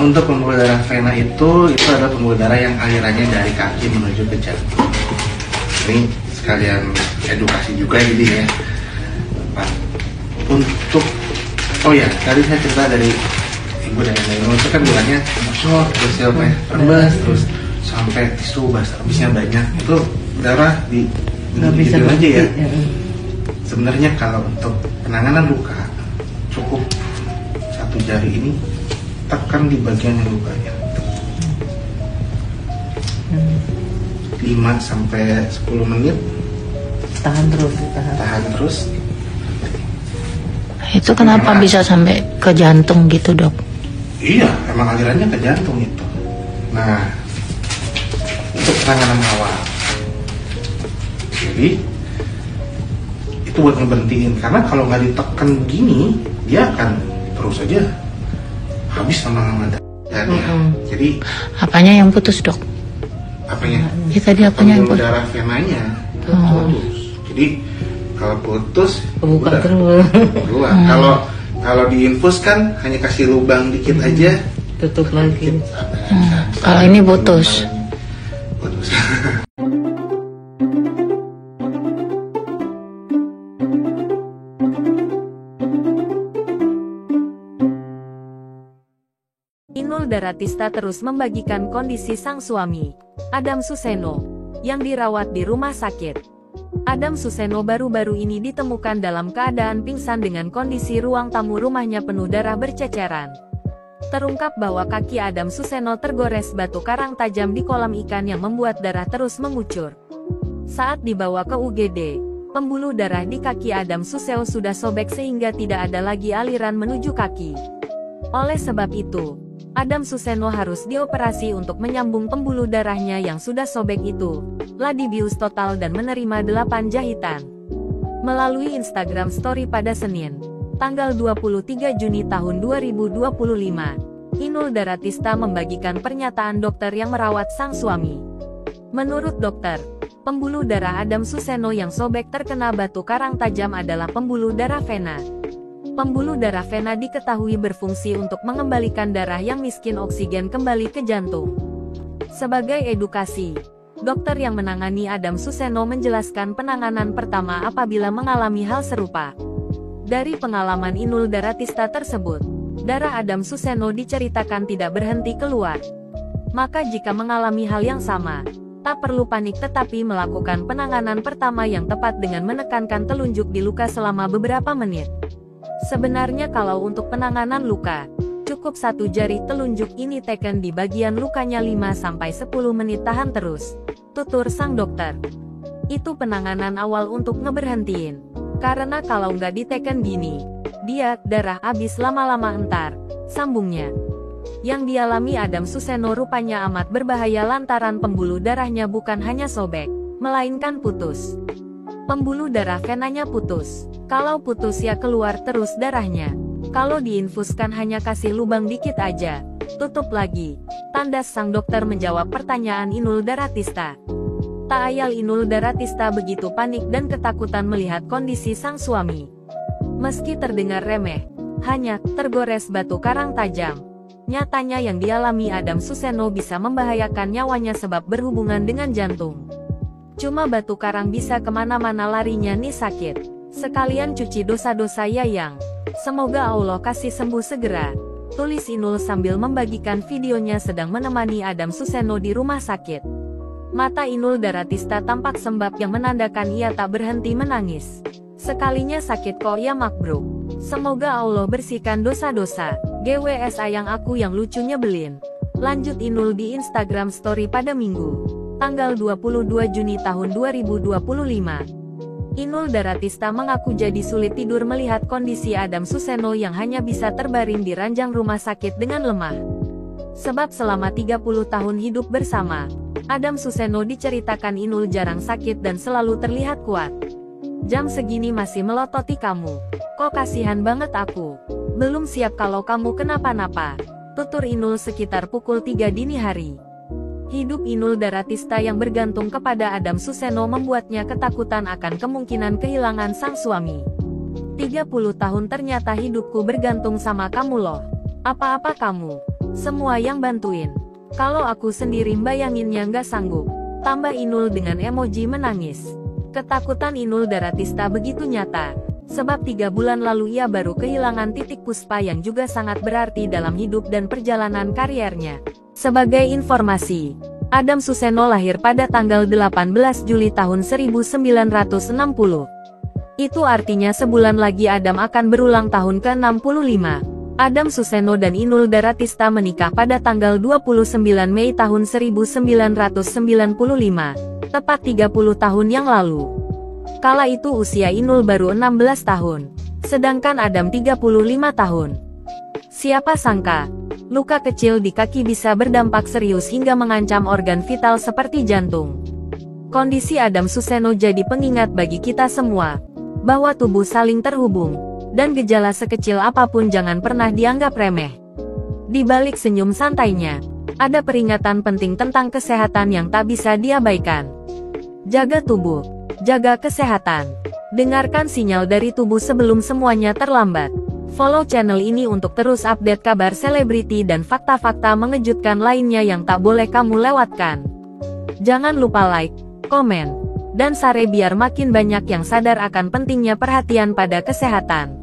Untuk pembuluh darah vena itu adalah pembuluh darah yang alirannya dari kaki menuju ke jantung. Ini sekalian edukasi juga jadi ya. Pak. Untuk tadi saya cerita dari ibu dan nenek itu kan bilangnya bocor terus ya Pak, rembes terus sampai tisu basah habisnya banyak, itu darah di bisa aja ya. Sebenarnya kalau untuk penanganan luka cukup satu jari ini tekan di bagian yang lukanya 5-10 menit, tahan terus. Itu kenapa bisa sampai ke jantung gitu, Dok? Iya, emang alirannya ke jantung itu. Nah, untuk penanganan awal, jadi itu buat ngeberhentiin, karena kalau nggak ditekan begini dia akan terus aja habis lama-lama darahnya. Jadi apanya yang putus, Dok? apanya? Ya tadi apanya yang Pembuluh putus? darah venanya putus. Jadi kalau putus Kebuka udah, terus. keluar. Kalau diinfus kan hanya kasih lubang dikit aja, Tutup lagi. Kalau ini putus. Putus. Inul Daratista terus membagikan kondisi sang suami, Adam Suseno, yang dirawat di rumah sakit. Adam Suseno baru-baru ini ditemukan dalam keadaan pingsan dengan kondisi ruang tamu rumahnya penuh darah berceceran. Terungkap bahwa kaki Adam Suseno tergores batu karang tajam di kolam ikan yang membuat darah terus mengucur. Saat dibawa ke UGD, pembuluh darah di kaki Adam Suseno sudah sobek sehingga tidak ada lagi aliran menuju kaki. Oleh sebab itu, Adam Suseno harus dioperasi untuk menyambung pembuluh darahnya yang sudah sobek itu, dibius total dan menerima 8 jahitan. Melalui Instagram Story pada Senin, tanggal 23 Juni tahun 2025, Inul Daratista membagikan pernyataan dokter yang merawat sang suami. Menurut dokter, pembuluh darah Adam Suseno yang sobek terkena batu karang tajam adalah pembuluh darah vena. Pembuluh darah vena diketahui berfungsi untuk mengembalikan darah yang miskin oksigen kembali ke jantung. Sebagai edukasi, dokter yang menangani Adam Suseno menjelaskan penanganan pertama apabila mengalami hal serupa. Dari pengalaman Inul Daratista tersebut, darah Adam Suseno diceritakan tidak berhenti keluar. Maka jika mengalami hal yang sama, tak perlu panik tetapi melakukan penanganan pertama yang tepat dengan menekankan telunjuk di luka selama beberapa menit. Sebenarnya kalau untuk penanganan luka, cukup satu jari telunjuk ini teken di bagian lukanya 5-10 menit tahan terus, tutur sang dokter. Itu penanganan awal untuk ngeberhentiin. Karena kalau nggak diteken gini, darah habis lama-lama entar, sambungnya. Yang dialami Adam Suseno rupanya amat berbahaya lantaran pembuluh darahnya bukan hanya sobek, melainkan putus. Pembuluh darah venanya putus. Kalau putus ya keluar terus darahnya. Kalau diinfuskan hanya kasih lubang dikit aja, tutup lagi. Tandas sang dokter menjawab pertanyaan Inul Daratista. Tak ayal Inul Daratista begitu panik dan ketakutan melihat kondisi sang suami. Meski terdengar remeh, hanya tergores batu karang tajam. Nyatanya yang dialami Adam Suseno bisa membahayakan nyawanya sebab berhubungan dengan jantung. Cuma batu karang bisa kemana-mana larinya nih sakit. Sekalian cuci dosa-dosa ya yang. Semoga Allah kasih sembuh segera. Tulis Inul sambil membagikan videonya sedang menemani Adam Suseno di rumah sakit. Mata Inul Daratista tampak sembab yang menandakan ia tak berhenti menangis. Sekalinya sakit kok ya makbruk. Semoga Allah bersihkan dosa-dosa. GWS ayang aku yang lucu nyebelin. Lanjut Inul di Instagram Story pada Minggu, tanggal 22 Juni tahun 2025. Inul Daratista mengaku jadi sulit tidur melihat kondisi Adam Suseno yang hanya bisa terbaring di ranjang rumah sakit dengan lemah. Sebab selama 30 tahun hidup bersama, Adam Suseno diceritakan Inul jarang sakit dan selalu terlihat kuat. Jam segini masih melototi kamu. Kok kasihan banget aku. Belum siap kalau kamu kenapa-napa, tutur Inul sekitar pukul 3 dini hari. Hidup Inul Daratista yang bergantung kepada Adam Suseno membuatnya ketakutan akan kemungkinan kehilangan sang suami. 30 tahun ternyata hidupku bergantung sama kamu loh. Apa-apa kamu. Semua yang bantuin. Kalau aku sendiri bayanginnya nggak sanggup. Tambah Inul dengan emoji menangis. Ketakutan Inul Daratista begitu nyata. Sebab 3 bulan lalu ia baru kehilangan titik puspa yang juga sangat berarti dalam hidup dan perjalanan kariernya. Sebagai informasi, Adam Suseno lahir pada tanggal 18 Juli tahun 1960. Itu artinya sebulan lagi Adam akan berulang tahun ke-65. Adam Suseno dan Inul Daratista menikah pada tanggal 29 Mei tahun 1995, tepat 30 tahun yang lalu. Kala itu usia Inul baru 16 tahun, sedangkan Adam 35 tahun. Siapa sangka, luka kecil di kaki bisa berdampak serius hingga mengancam organ vital seperti jantung. Kondisi Adam Suseno jadi pengingat bagi kita semua, bahwa tubuh saling terhubung, dan gejala sekecil apapun jangan pernah dianggap remeh. Di balik senyum santainya, ada peringatan penting tentang kesehatan yang tak bisa diabaikan. Jaga tubuh, jaga kesehatan. Dengarkan sinyal dari tubuh sebelum semuanya terlambat. Follow channel ini untuk terus update kabar selebriti dan fakta-fakta mengejutkan lainnya yang tak boleh kamu lewatkan. Jangan lupa like, komen, dan share biar makin banyak yang sadar akan pentingnya perhatian pada kesehatan.